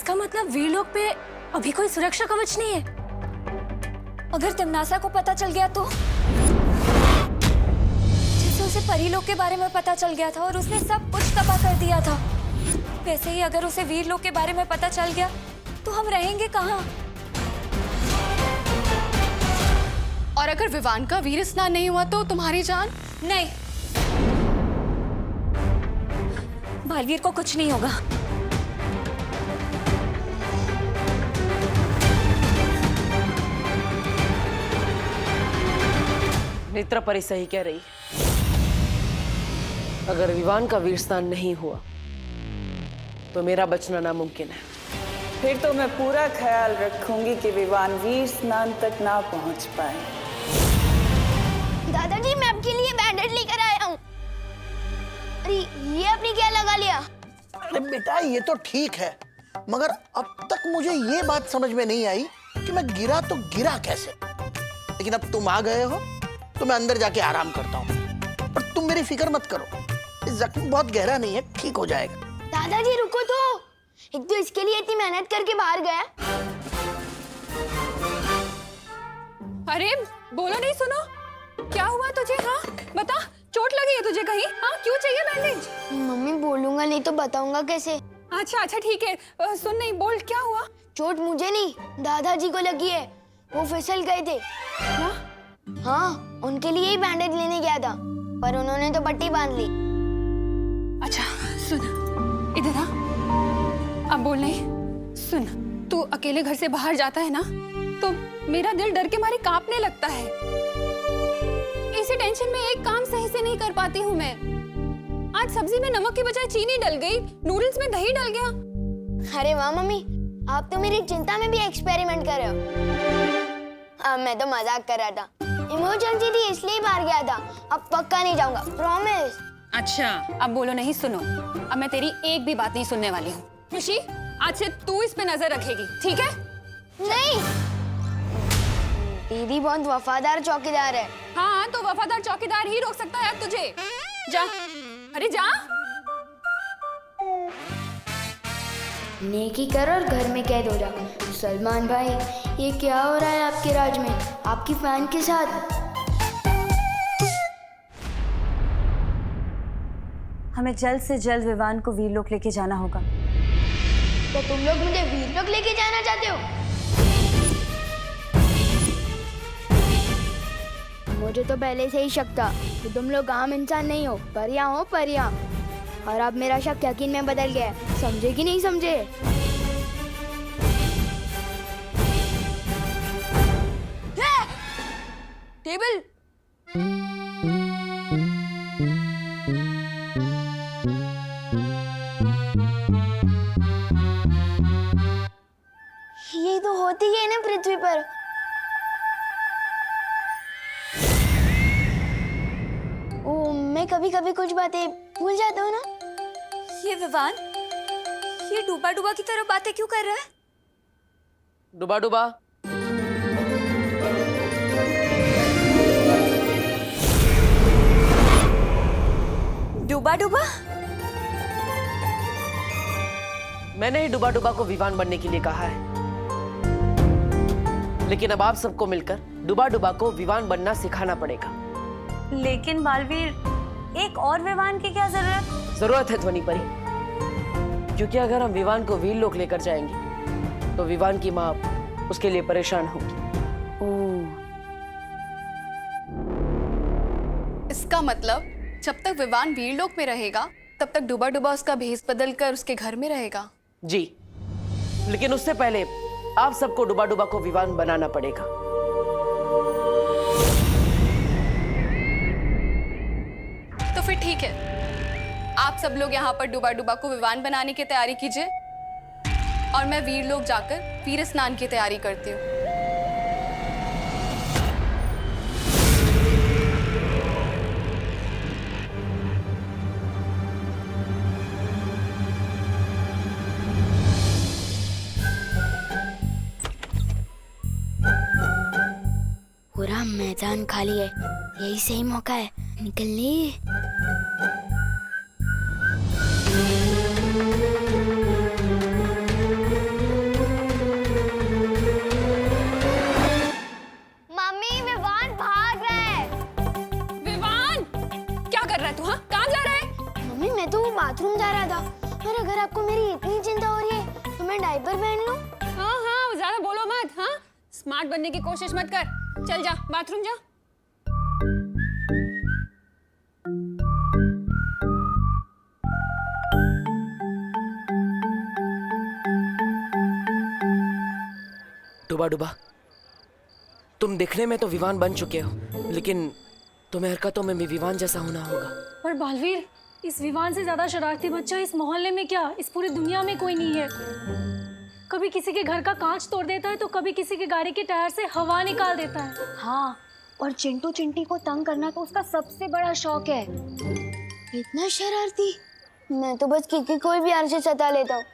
इसका मतलब वीरलोक पे अभी कोई सुरक्षा कवच नहीं है। अगर तमनासा को पता चल गया तो? जैसे उसे परीलोक के बारे में पता चल गया था और उसने सब कुछ तबाह कर दिया था, वैसे ही अगर उसे वीरलोक के बारे में पता चल गया तो हम रहेंगे कहाँ? और अगर विवान का वीर स्नान नहीं हुआ तो तुम्हारी जान? नहीं, बालवीर को कुछ नहीं होगा। नेत्रा परी सही कह रही। अगर विवान का वीर स्नान नहीं हुआ तो मेरा बचना नामुमकिन है। फिर तो मैं पूरा ख्याल रखूंगी कि विवान वीर स्नान तक ना पहुंच पाए। दादाजी, मैं आपके लिए बैंडेज लेकर आया हूँ। अरे ये आपने क्या लगा लिया? अरे बेटा ये तो ठीक है, मगर अब तक मुझे ये बात समझ में नहीं आई कि मैं गिरा तो गिरा कैसे। लेकिन अब तुम आ गए हो तो मैं अंदर जाके आराम करता हूँ। पर तुम मेरी फिक्र मत करो, इस जख्म बहुत गहरा नहीं है, ठीक हो जाएगा। दादाजी रुको तो, एक तो इसके लिए इतनी मेहनत करके बाहर गया। अरे बोलो नहीं, सुनो क्या हुआ तुझे? हाँ बता, चोट लगी है तुझे कहीं? हाँ क्यों चाहिए बैंडेज? मम्मी बोलूंगा नहीं तो बताऊंगा कैसे? अच्छा अच्छा ठीक है, सुन नहीं, बोल क्या हुआ? चोट मुझे नहीं, दादाजी को लगी है। वो फिसल गए थे। हाँ, उनके लिए ही बैंडेज लेने गया था, पर उन्होंने तो पट्टी बांध ली। अच्छा सुन, इधर आ। अब बोल नहीं, सुन, तू अकेले घर से बाहर जाता है ना तो मेरा दिल डर के मारे कांपने लगता है। इसी टेंशन में एक काम सही से नहीं कर पाती हूँ मैं। आज सब्जी में नमक की बजाय चीनी डल गई, नूडल्स में दही डल गया। अरे वाह मम्मी, आप तो मेरी चिंता में भी एक्सपेरिमेंट कर रहे हो। मैं तो मजाक कर रहा था, इमरजेंसी थी इसलिए बाहर गया था। अब पक्का नहीं जाऊंगा, प्रॉमिस। अच्छा अब बोलो नहीं, सुनो, अब मैं तेरी एक भी बात नहीं सुनने वाली हूँ। खुशी, आज से तू इस पे नजर रखेगी, ठीक है? नहीं, दीदी बहुत वफादार चौकीदार है। हाँ तो वफादार चौकीदार ही रोक सकता है तुझे। जा, अरे जा। नेकी कर और घर में कैद हो जा। सलमान भाई, ये क्या हो रहा है आपके राज में, आपकी फैन के साथ? हमें जल्द से जल्द विवान को वीरलोक लेके जाना होगा। तो तुम लोग मुझे वीरलोक लेके जाना चाहते हो? मुझे तो पहले से ही शक था कि तुम लोग आम इंसान नहीं हो, परियां हो परियां। और अब मेरा शक यकीन में बदल गया है। समझे कि नहीं समझे? टेबल। ये तो होती है ना पृथ्वी पर। ओ, मैं कभी कभी कुछ बातें भूल जाता हूँ ना। ये विवान, ये डूबा डूबा की तरह बातें क्यों कर रहा है? डुबा डुबा, डूबा डूबा? मैंने ही डुबा डुबा को विवान बनने के लिए कहा है, लेकिन अब आप सबको मिलकर डुबा डुबा को विवान बनना सिखाना पड़ेगा। लेकिन बालवीर, एक और विवान की क्या जरूरत है ध्वनि परी, क्योंकि अगर हम विवान को वीरलोक लेकर जाएंगे तो विवान की माँ उसके लिए परेशान होगी। इसका मतलब जब तक विवान वीरलोक में रहेगा तब तक डुबा डुबा उसका भेष बदल कर उसके घर में रहेगा। जी, लेकिन उससे पहले आप सबको डुबा डुबा को विवान बनाना पड़ेगा। तो फिर ठीक है, आप सब लोग यहाँ पर डुबा डुबा को विवान बनाने की तैयारी कीजिए और मैं वीरलोक जाकर वीर स्नान की तैयारी करती हूँ। पूरा मैदान खाली है, यही सही मौका है निकलने। बाथरूम जा रहा था। और अगर आपको मेरी इतनी चिंता हो रही है तो मैं डायपर पहन लूं? हाँ हाँ, ज्यादा बोलो मत। हाँ, स्मार्ट बनने की कोशिश मत कर। चल जा, बाथरूम जा। डुबा डुबा, तुम दिखने में तो विवान बन चुके हो, लेकिन तुम्हें हरकतों में भी विवान जैसा होना होगा। पर बालवीर, इस विवान से ज्यादा शरारती बच्चा इस मोहल्ले में क्या, इस पूरी दुनिया में कोई नहीं है। कभी किसी के घर का कांच तोड़ देता है तो कभी किसी के गाड़ी के टायर से हवा निकाल देता है। हाँ, और चिंटू चिंटी को तंग करना तो उसका सबसे बड़ा शौक है। इतना शरारती? मैं तो बस किसी कोई भी हार से सता लेता हूँ।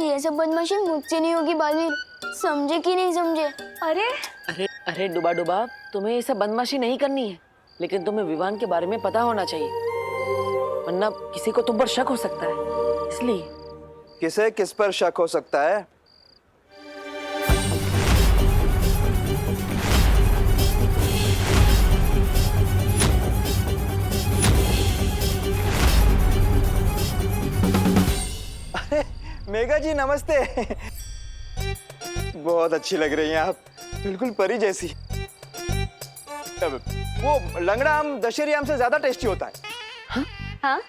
ये सब बदमाशी मुझसे नहीं होगी बालवीर, समझे कि नहीं समझे? अरे अरे अरे डुबा डुबा, तुम्हें ये सब बदमाशी नहीं करनी है, लेकिन तुम्हें विवान के बारे में पता होना चाहिए, वरना किसी को तुम पर शक हो सकता है, इसलिए। किसे किस पर शक हो सकता है? अरे मेघा जी नमस्ते। बहुत अच्छी लग रही हैं आप, बिल्कुल परी जैसी। वो लंगड़ा आम दशहरी आम से ज्यादा टेस्टी होता है। हाँ,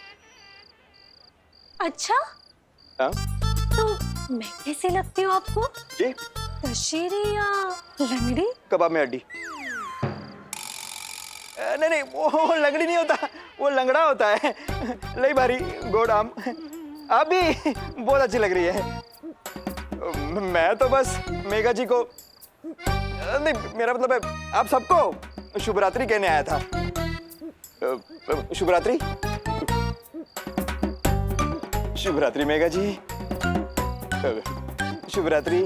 अच्छा हाँ? तो मैं कैसे लगती हूँ आपको? जी? दशहरी या लंगड़ी? कबाब में हड्डी। नहीं नहीं, वो लंगड़ी नहीं होता, वो लंगड़ा होता है। लई भारी गोड़ आम। आप भी बहुत अच्छी लग रही है। मैं तो बस मेघा जी को, नहीं मेरा मतलब है आप सबको शुभ रात्रि कहने आया था। शुभ रात्रि। शुभ रात्रि मेघा जी। शुभ रात्रि।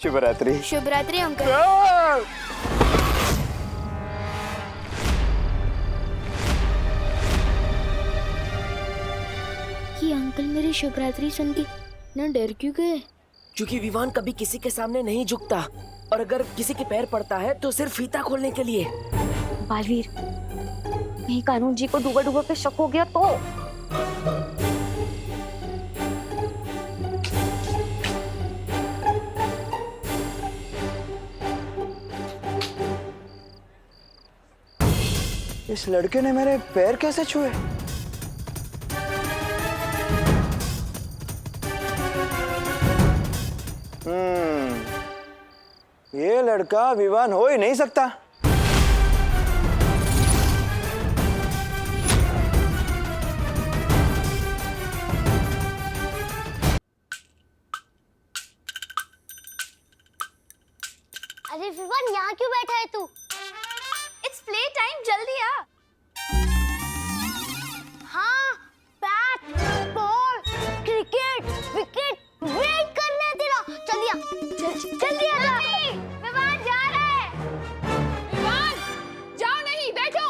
शुभ रात्रि। शुभ रात्रि अंकल। ये अंकल मेरी शुभ रात्रि सुन के ना डर क्यों गए? क्योंकि विवान कभी किसी के सामने नहीं झुकता, और अगर किसी के पैर पड़ता है तो सिर्फ फीता खोलने के लिए। बालवीर, नहीं कानून जी को डूबा डूबा पे शक हो गया तो? इस लड़के ने मेरे पैर कैसे छुए? ये लड़का विवान हो ही नहीं सकता। अरे विवान, यहाँ क्यों बैठा है तू? इट्स प्ले टाइम, जल्दी आ। हाँ, bat, ball, cricket, wicket, wait करना है तेरा। जल्दी आ, जल्दी आ जा। विवान जा रहा है। विवान, जाओ नहीं, बैठो।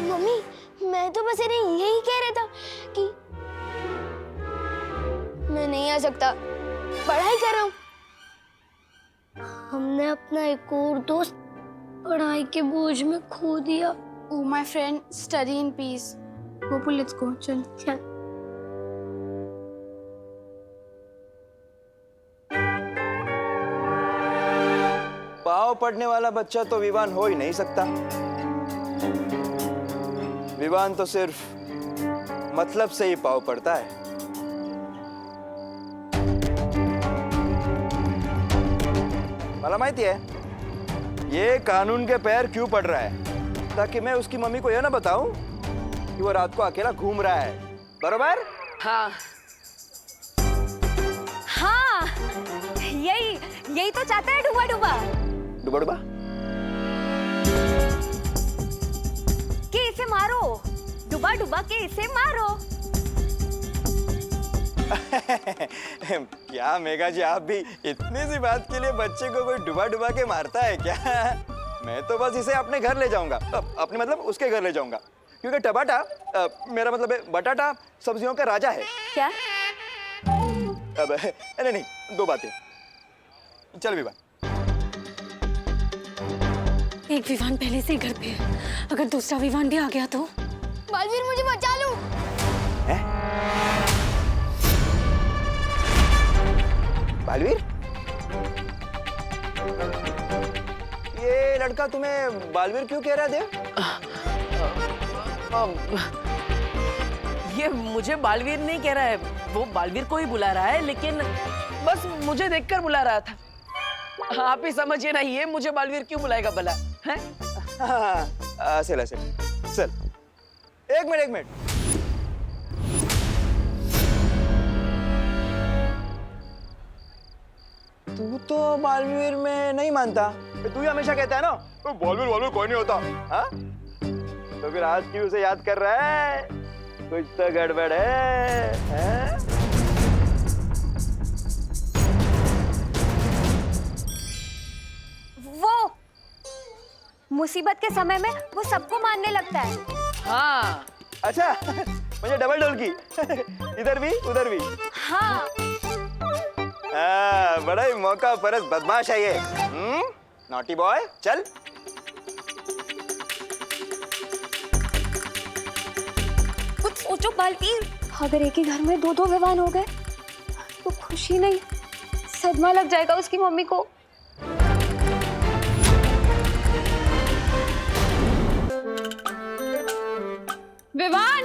मम्मी, मैं तो बस इन्हें यही कह रहा था कि मैं नहीं आ सकता, पढ़ाई कर रहा हूँ। हमने अपना एक और दोस्त पढ़ाई के बोझ में खो दिया। Oh my friend, study in peace. Gopal, let's go. चल। चल। पाव पड़ने वाला बच्चा तो विवान हो ही नहीं सकता। विवान तो सिर्फ मतलब से ही पाव पड़ता है। मला माहिती है ये कानून के पैर क्यों पड़ रहा है, ताकि मैं उसकी मम्मी को यह ना बताऊं कि वो रात को अकेला घूम रहा है, बरोबर? हाँ, हाँ, यही तो चाहता है डूबा डूबा। डुबा डुबा? कि इसे मारो, डूबा डूबा के इसे मारो। क्या मेघा जी, आप भी इतनी सी बात के लिए बच्चे को कोई डुबा डुबा के मारता है क्या? मैं तो बस इसे अपने घर ले जाऊंगा, अपने मतलब उसके घर ले जाऊंगा, क्योंकि टमाटा मेरा मतलब है बटाटा सब्जियों का राजा है। क्या? अब नहीं नहीं, दो बातें। चल विवान। एक विवान पहले से ही घर पे है, अगर दूसरा विवान भी आ गया तो? बालवीर, मुझे बचा लो। हैं? बालवीर, ये लड़का तुम्हें बालवीर क्यों कह रहा है देव? ये मुझे बालवीर नहीं कह रहा है, वो बालवीर को ही बुला रहा है, लेकिन बस मुझे देखकर बुला रहा था। आप ही समझिए ना, ये मुझे बालवीर क्यों बुलाएगा भला, हैं? चल चल, एक मिनट। तू तो बालवीर में नहीं मानता, तू ही हमेशा कहता है ना तो बालवीर कोई नहीं होता, हाँ? तो फिर आज क्यों उसे याद कर रहा है? कुछ तो गड़बड़ है, हैं? वो मुसीबत के समय में वो सबको मानने लगता है। हाँ। अच्छा, मुझे डबल डोल की, इधर भी उधर भी। हाँ। बड़ा ही मौका परस्त बदमाश है ये। नॉटी बॉय, चल। कुछ सोचो बालवीर, अगर एक ही घर में दो विवान हो गए तो खुशी नहीं, सदमा लग जाएगा उसकी मम्मी को। विवान!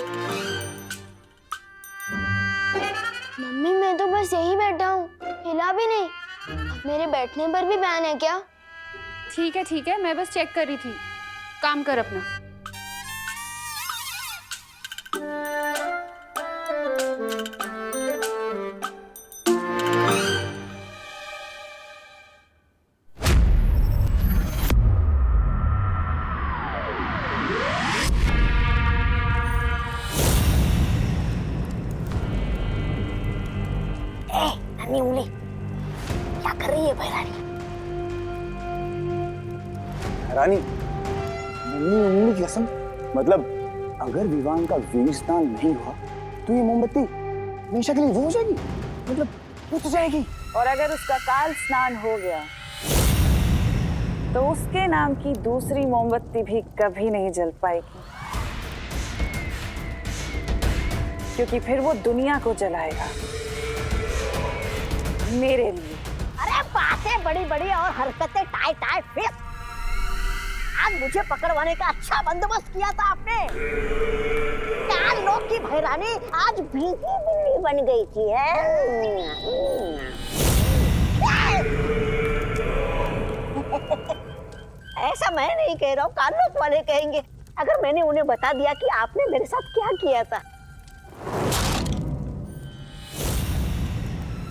मम्मी मैं तो बस यही बैठा हूँ, हिला भी नहीं। अब मेरे बैठने पर भी बैन है क्या? ठीक है, मैं बस चेक कर रही थी। काम कर अपना। नन्ही उंगली, क्या कर रही है भैरानी? रानी, नन्ही उंगली की कसम, मतलब अगर विवान का वीर स्नान नहीं हुआ तो ये मोमबत्ती हमेशा के लिए वो हो जाएगी, मतलब बुझ जाएगी। और अगर उसका काल स्नान हो गया तो उसके नाम की दूसरी मोमबत्ती भी कभी नहीं जल पाएगी, क्योंकि फिर वो दुनिया को जलाएगा मेरे लिए। अरे बातें बड़ी बड़ी और हरकतें टाइट टाइट फिर। आज मुझे पकड़वाने का अच्छा बंदोबस्त किया था आपने। 4 लोग की भैरानी आज भीगी बिल्ली बन गई थी, है? ऐसा मैं नहीं कह रहा हूँ, कानून वाले कहेंगे अगर मैंने उन्हें बता दिया कि आपने मेरे साथ क्या किया था।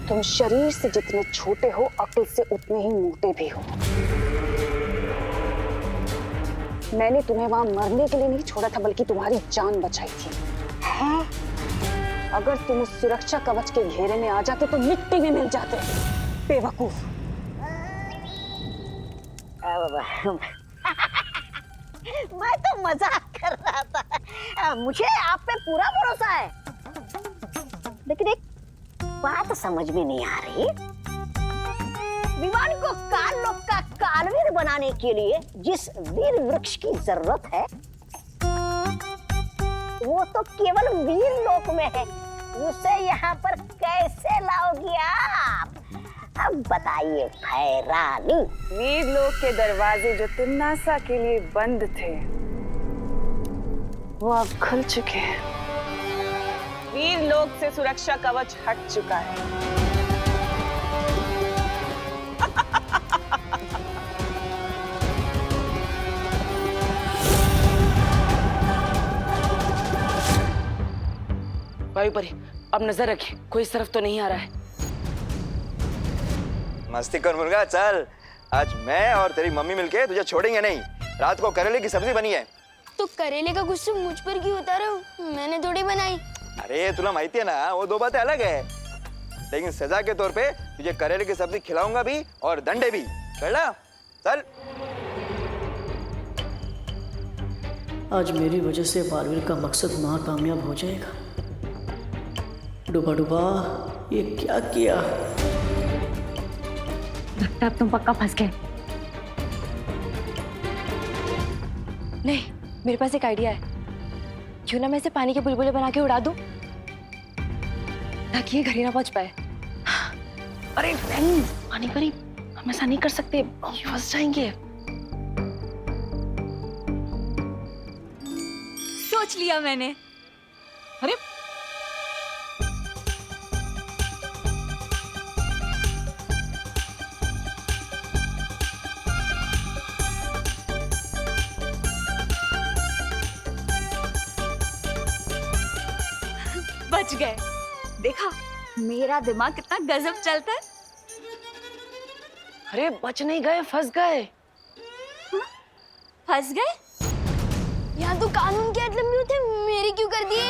तुम शरीर से जितने छोटे हो, अक्ल से उतने ही मोटे भी हो। मैंने तुम्हें वहां मरने के लिए नहीं छोड़ा था, बल्कि तुम्हारी जान बचाई थी। है? अगर तुम उस सुरक्षा कवच के घेरे में आ जाते तो मिट्टी में मिल जाते। बेवकूफ। मैं तो मजाक कर रहा था, मुझे आप पे पूरा भरोसा है, लेकिन एक बात समझ में नहीं आ रही। विवान को काल लोक का कालवीर बनाने के लिए जिस वीर वृक्ष की जरूरत है वो तो केवल वीर लोक में है, उसे यहाँ पर कैसे लाओगी आप? अब बताइए भैरानी। वीर लोक के दरवाजे जो तिन्नासा के लिए बंद थे वो अब खुल चुके हैं। वीर लोक से सुरक्षा कवच हट चुका है। वायुपरी, अब नजर रखिए, कोई इस तरफ तो नहीं आ रहा है। मस्ती कर मुर्गा, चल। आज मैं और तेरी मम्मी मिलके तुझे छोड़ेंगे नहीं। रात को करेले की सब्जी बनी है। तो करेले का गुस्सा मुझ पर क्यों उतारा? मैंने थोड़ी बनाई। अरे तुला माहिती है ना, वो 2 बातें अलग है, लेकिन सजा के तौर पे तुझे करेले की सब्जी खिलाऊंगा भी और दंडे भी। चल चल। आज मेरी वजह से बालवीर का मकसद नाकामयाब हो जाएगा। डूबा डूबा, ये क्या किया? लगता है तुम पक्का फंस गए। नहीं, मेरे पास एक आइडिया है। क्यों ना मैं इसे पानी के बुलबुले बना के उड़ा दूं, ताकि ये घर ही ना पहुंच पाए। अरे नहीं पानी परी, हम ऐसा नहीं कर सकते, फंस जाएंगे। सोच लिया मैंने। अरे बच गए। देखा मेरा दिमाग कितना गजब चलता है। अरे बच नहीं गए, फंस गए। फंस गए? यहाँ तो कानून के हद लंबे होते, मेरी क्यों कर दिए?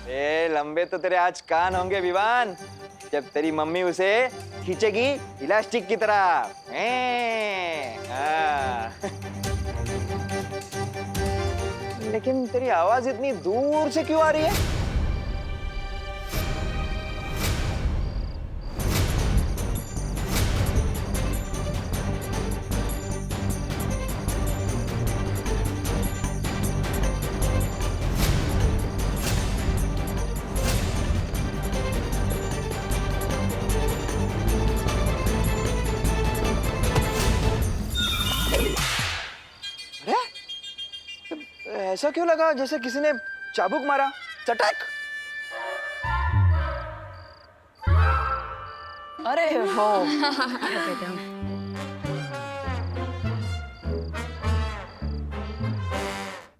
ए लंबे तो तेरे आज कान होंगे विवान, जब तेरी मम्मी उसे खींचेगी इलास्टिक की तरह। हाँ। लेकिन तेरी आवाज इतनी दूर से क्यों आ रही है? ऐसा क्यों लगा जैसे किसी ने चाबुक मारा? चटक। अरे हो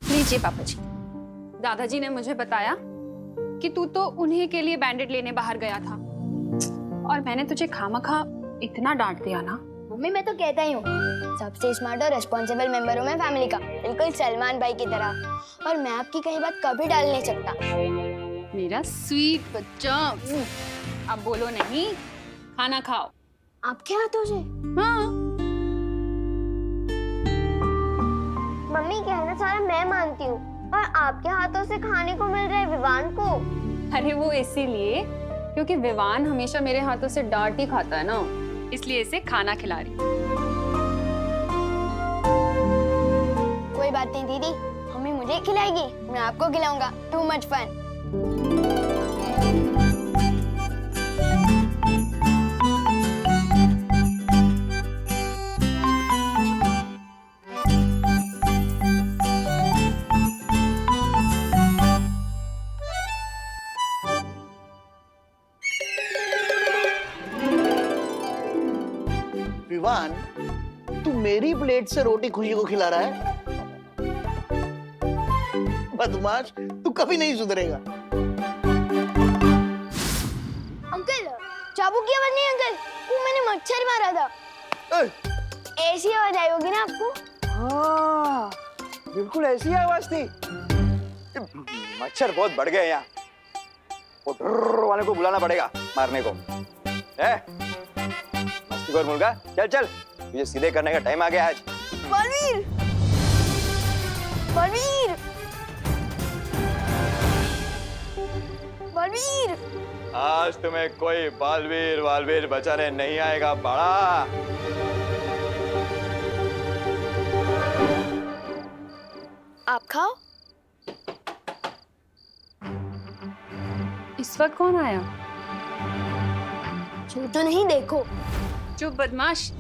लीजिए पापा जी, दादाजी ने मुझे बताया कि तू तो उन्हीं के लिए बैंडेड लेने बाहर गया था, और मैंने तुझे खामखा इतना डांट दिया ना। मम्मी मैं तो कहता ही हूँ, सबसे स्मार्ट और रिस्पॉन्सिबल मेंबर हूँ मैं फैमिली का, बिल्कुल सलमान भाई की तरह, और मैं आपकी कहीं बात कभी डाल नहीं सकता। मेरा स्वीट बच्चा। अब बोलो नहीं, खाना खाओ। आपके हाथों से? हाँ। मम्मी कहना सारा मैं मानती हूँ, और आपके हाथों से खाने को मिल रहा है विवान को। अरे वो इसीलिए क्योंकि विवान हमेशा मेरे हाथों से डांट ही खाता है ना, इसलिए इसे खाना खिला रही। कोई बात नहीं दीदी, मम्मी मुझे खिलाएगी, मैं आपको खिलाऊंगा। Too much fun. विवान, तू मेरी प्लेट से रोटी खुशी को खिला रहा है? बदमाश, तू कभी नहीं सुधरेगा। अंकल, चाबुक की आवाज नहीं अंकल, वो मैंने मच्छर मारा था। ऐसी आवाज आई होगी ना आपको? हाँ, बिल्कुल ऐसी आवाज थी। मच्छर बहुत बढ़ गए यहाँ, वो ढुर्र वाले को बुलाना पड़ेगा मारने को। मस्तीखोर मुर्गा, चल चल, मुझे सीधे करने का टाइम आ गया आज। बलवीर, बलवीर, बलवीर, आज तुम्हें कोई बालवीर वालवीर बचाने नहीं आएगा बड़ा। आप खाओ। इस वक्त कौन आया? छू तो नहीं, देखो। चुप बदमाश।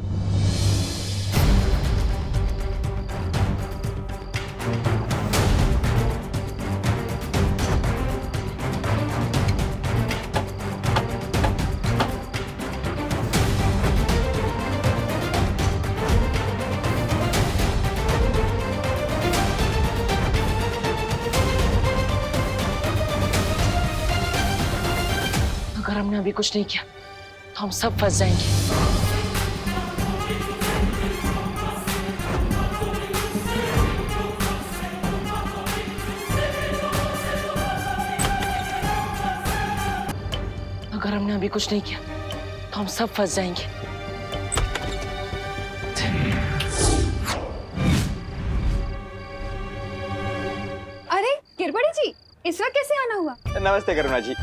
अगर हमने अभी कुछ नहीं किया तो हम सब फंस जाएंगे। अगर हमने अभी कुछ नहीं किया तो हम सब फंस जाएंगे। अरे गिरबड़ी जी, इस वक्त कैसे आना हुआ? नमस्ते करुणा जी,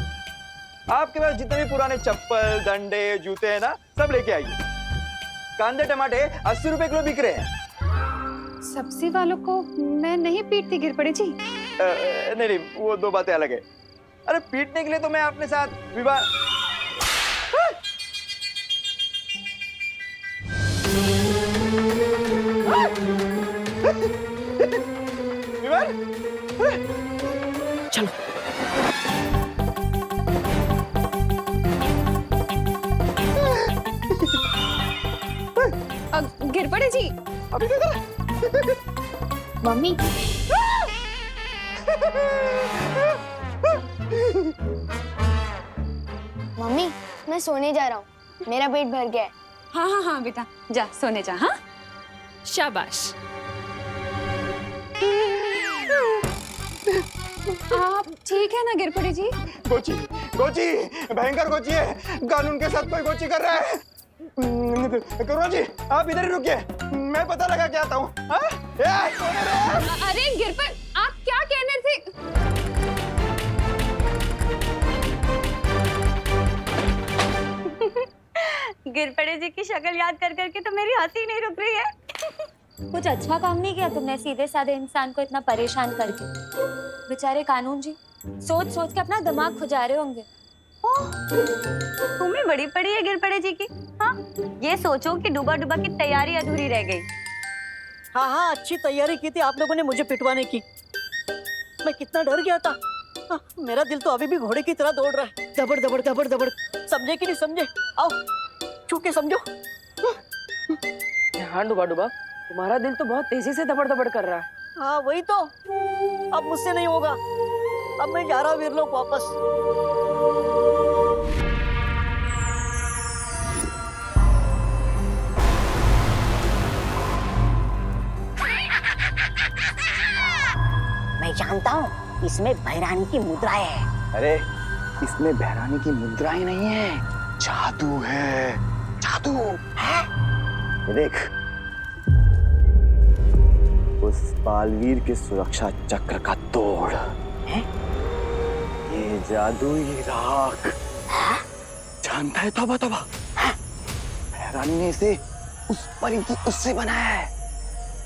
आपके पास जितने भी पुराने चप्पल, डंडे, जूते हैं ना, सब लेके आइए। कांदे टमाटे 80 रुपए किलो बिक रहे हैं। सब्जी वालों को मैं नहीं पीटती गिरबड़ी जी, नहीं नहीं, वो दो बातें अलग है। अरे पीटने के लिए तो मैं अपने साथ विवाह विवान चलो। गिर पड़े जी। अभी देखा मम्मी मम्मी मैं सोने जा रहा हूँ, मेरा पेट भर गया है। हाँ हाँ हाँ बेटा, जा सोने जा। हाँ शाबाश। आप ठीक है ना गिर पड़े जी? गोची गोची भयंकर गोची है, कानून के साथ कोई गोची कर रहा है। करुणा जी आप इधर ही रुकिए, मैं पता लगा के आता हूँ। अरे गिर पड़, आप क्या कहने थे? गिर पड़े जी की शक्ल याद कर करके तो मेरी हंसी नहीं रुक रही है। कुछ अच्छा काम नहीं किया तुमने सीधे साधे इंसान को इतना परेशान करके। बेचारे कानून जी सोच सोच के अपना दिमाग खुजा रहे होंगे। तुम्हें बड़ी पड़ी है गिर पड़े जी की। हाँ ये सोचो कि डूबा डूबा की तैयारी अधूरी रह गई। हाँ हाँ, अच्छी तैयारी की थी आप लोगों ने मुझे पिटवाने की। मैं कितना डर गया था। हाँ, मेरा दिल तो अभी भी घोड़े की तरह दौड़ रहा है, दबड़ दबड़ दबड़ दबड़। समझे कि नहीं समझे? आओ छू के समझो। हाँ डुबा डुबा, तुम्हारा दिल तो बहुत तेजी से दबड़ दबड़ कर रहा है। हाँ वही तो, अब मुझसे नहीं होगा। अब मैं जा रहा हूँ वीरलोक वापस। मैं जानता हूँ इसमें भैरानी की मुद्राएं है। अरे इसमें भैरानी की मुद्राएं नहीं है, जादू है। जादू है? ये देख, उस बालवीर के सुरक्षा चक्र का तोड़ है? ये जादुई राख जानता है? तौबा तौबा, भैरानी ने इसे उस परी की उससे बनाया है,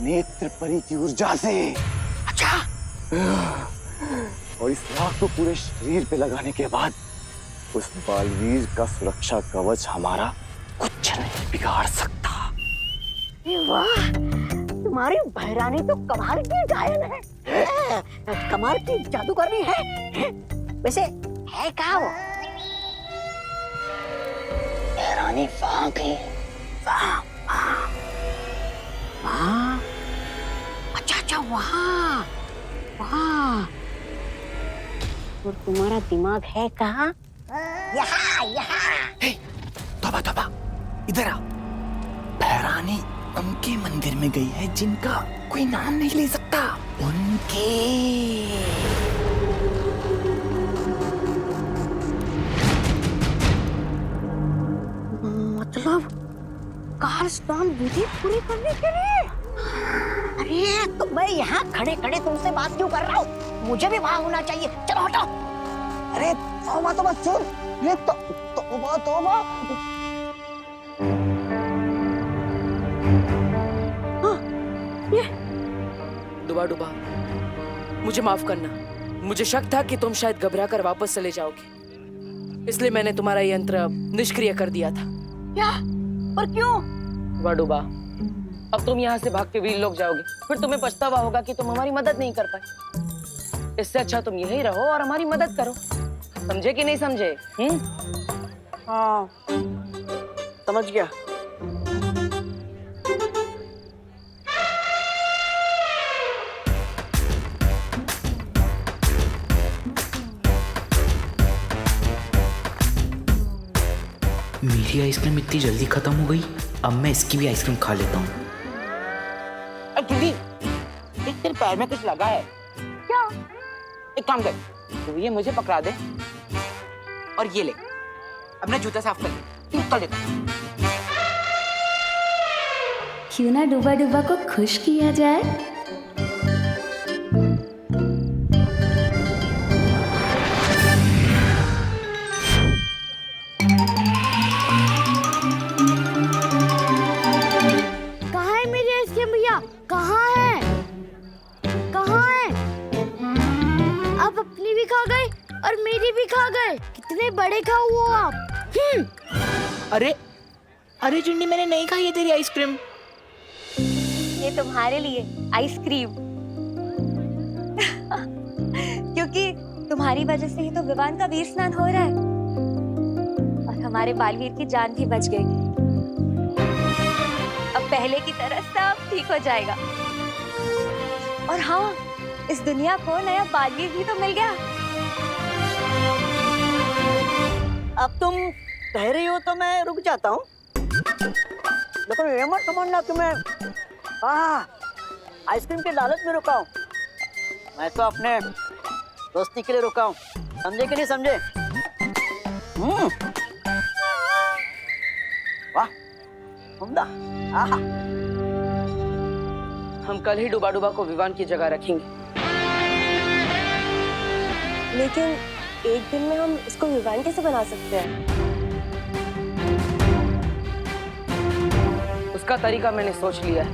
नेत्र परी की ऊर्जा से। अच्छा, और इस राख को पूरे शरीर पे लगाने के बाद उस बालवीर का सुरक्षा कवच हमारा कुछ नहीं बिगाड़ सकता। वाह, तुम्हारी भैरानी तो कमाल की गायन है, कमाल की जादूगरनी है। वैसे है क्या वो? भैरानी वहां गई। वाह वाह वाह, अच्छा अच्छा, वहाँ वहाँ। और तुम्हारा दिमाग है कहाँ? यहाँ यहाँ। तौबा तौबा, इधर आओ। भैरानी उनके मंदिर में गई है जिनका कोई नाम नहीं ले सकता, उनके। मतलब काल स्नान विधि पूरी करने के लिए? अरे तो मैं यहाँ खड़े खड़े तुमसे बात क्यों कर रहा हूँ? मुझे भी वहां होना चाहिए। चलो हटो। अरे तौबा तौबा सुन, ये तौबा तौबा। डुबा डुबा, मुझे माफ करना। मुझे शक था कि तुम शायद घबरा कर वापस चले जाओगे, इसलिए मैंने तुम्हारा यंत्र निष्क्रिय कर दिया था। क्या? पर क्यों? डुबा डुबा, अब तुम यहाँ से भाग के वीरलोक जाओगे, फिर तुम्हें पछतावा होगा कि तुम हमारी मदद नहीं कर पाए। इससे अच्छा तुम यहीं रहो और हमारी मदद करो। समझे कि नहीं समझे? हाँ समझ गया। मेरी आइसक्रीम इतनी जल्दी खत्म हो गई, अब मैं इसकी भी आइसक्रीम खा लेता हूँ। दीदी, तेरे पैर में कुछ लगा है क्या? एक काम कर, तो ये मुझे पकड़ा दे और ये ले अपना जूता साफ कर ले। निकल देता। क्यों ना डूबा डूबा को खुश किया जाए। कहाँ है मेरी आइसक्रीम भैया? कहाँ है? कहाँ है? भी खा गए और मेरी भी खा गए। कितने बड़े खाऊ हो आप। अरे अरे चिंडी, मैंने नहीं खाई है तेरी आइसक्रीम। ये तुम्हारे लिए आइसक्रीम। क्योंकि तुम्हारी वजह से ही तो विवान का वीर स्नान हो रहा है और हमारे बालवीर की जान भी बच गई। अब पहले की तरह सब ठीक हो जाएगा। और हाँ, इस दुनिया को नया बालवीर भी तो मिल गया। अब तुम कह रही हो तो मैं रुक जाता हूँ, लेकिन ये मत समझना कि मैं आइसक्रीम के लालच में रुका हूँ। मैं तो अपने दोस्ती के लिए रुका हूँ, समझे कि नहीं समझे? वाह, उम्दा। हम कल ही डुबा डुबा को विवान की जगह रखेंगे। लेकिन एक दिन में हम इसको विवान कैसे बना सकते हैं? उसका तरीका मैंने सोच लिया है।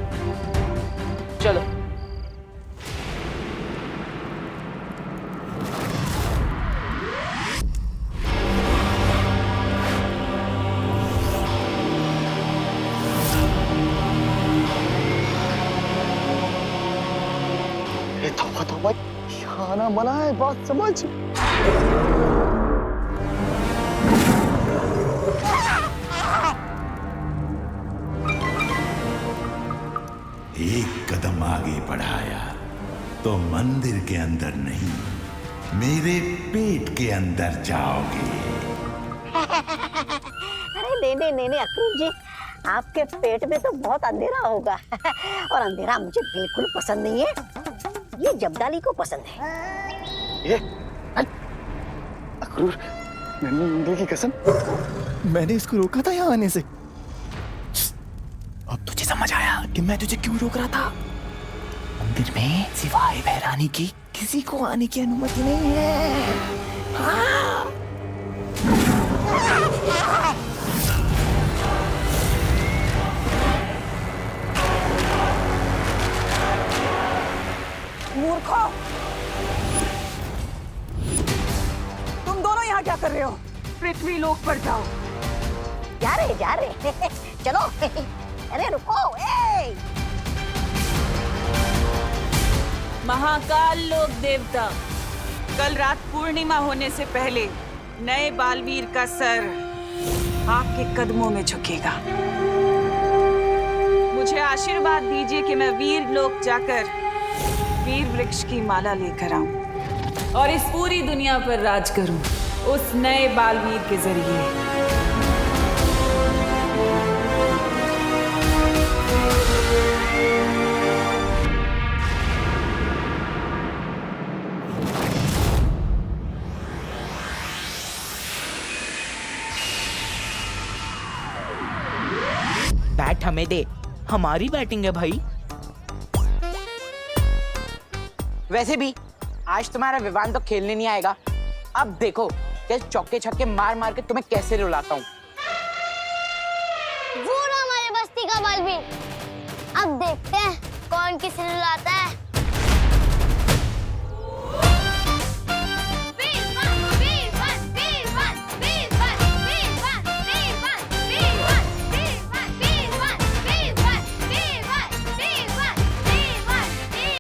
चलो। तौबा, खाना बना है, बात समझ। एक कदम आगे बढ़ाया तो मंदिर के अंदर नहीं, मेरे पेट के अंदर जाओगे। अरे नहीं अक्रूर जी, आपके पेट में तो बहुत अंधेरा होगा और अंधेरा मुझे बिल्कुल पसंद नहीं है। ये जब्दाली को पसंद है। ये अक्रूर, मैंने मुंडे की कसम, मैंने इसको रोका था यहाँ आने से। अब तुझे समझ आया कि मैं तुझे क्यों रोक रहा था। मंदिर में सिवाय बहरानी की किसी को आने की अनुमति नहीं है। हाँ। मूर्खो, तुम दोनों यहाँ क्या कर रहे हो? पृथ्वी लोक पर जाओ। जा रहे चलो। अरे रुको, ए! महाकाल लोक देवता, कल रात पूर्णिमा होने से पहले नए बालवीर का सर आपके कदमों में झुकेगा। मुझे आशीर्वाद दीजिए कि मैं वीर लोक जाकर वीर वृक्ष की माला लेकर आऊं और इस पूरी दुनिया पर राज करूं उस नए बालवीर के जरिए। बैट हमें दे, हमारी बैटिंग है भाई। वैसे भी आज तुम्हारा विवान तो खेलने नहीं आएगा। अब देखो कि चौके छक्के मार मार के तुम्हें कैसे रुलाता हूँ। वो ना हमारे बस्ती का बालवीर। अब देखते हैं कौन किसे रुलाता है।